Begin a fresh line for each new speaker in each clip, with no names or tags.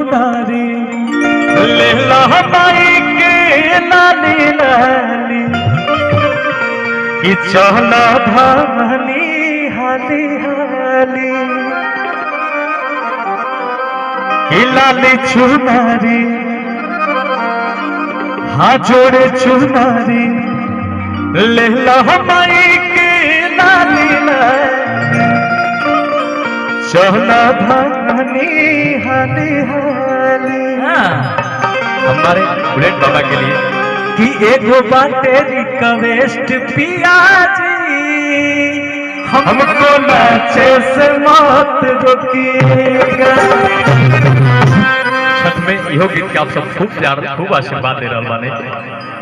चुनारी ले ला माई के लाली लाली कि चला धानी हाली हाली कि लाली चुनारी हाँ जोड़े चुनारी ले ला माई के लाली लाली चला धानी हाली हाली।
हमारे बुलेट बाबा के लिए
कि एगो बाटे रिक्वेस्ट पिया जी हमको नाचे से मत रोकिएगा।
छठ में इहो गीत के आप सब खूब प्यार खूब आशीर्वाद दे रहा बाने,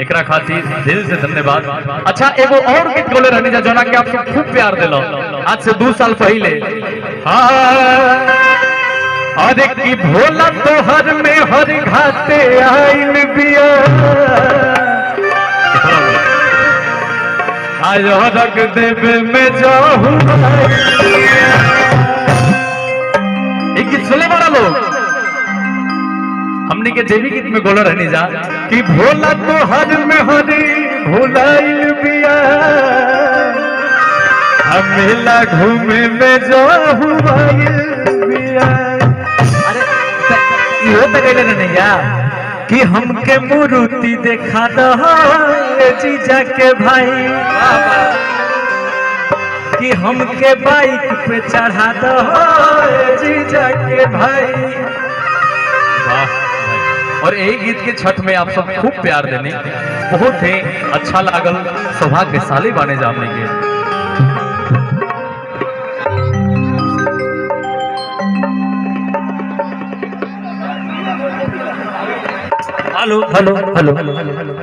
एकरा खातिर दिल से धन्यवाद। अच्छा एगो और गीत बोले रहनी जा जोना के आप सब खूब प्यार दिलो आज से 2 साल पहले।
अरे कि भोला तोहर में हर घाटे आइल बिया आज रख देवे में जाहू
एक गीत सुने बड़ा लोग हमने के देवी गीत में बोला रहनी जा
कि भोला तोहर में हरी भुलाइल बिया मेला घूमे में जाहू बिया।
इहो तो कहले नहीं जा
कि हमके मूर्ति देखा दो जीजा के भाई कि हमके बाइक पे चढ़ा दो जीजा के भाई।
और यही गीत के छठ में आप सब खूब प्यार देने बहुत ही अच्छा लागल, सौभाग्यशाली बने जाने के।
Hello hello hello hello hello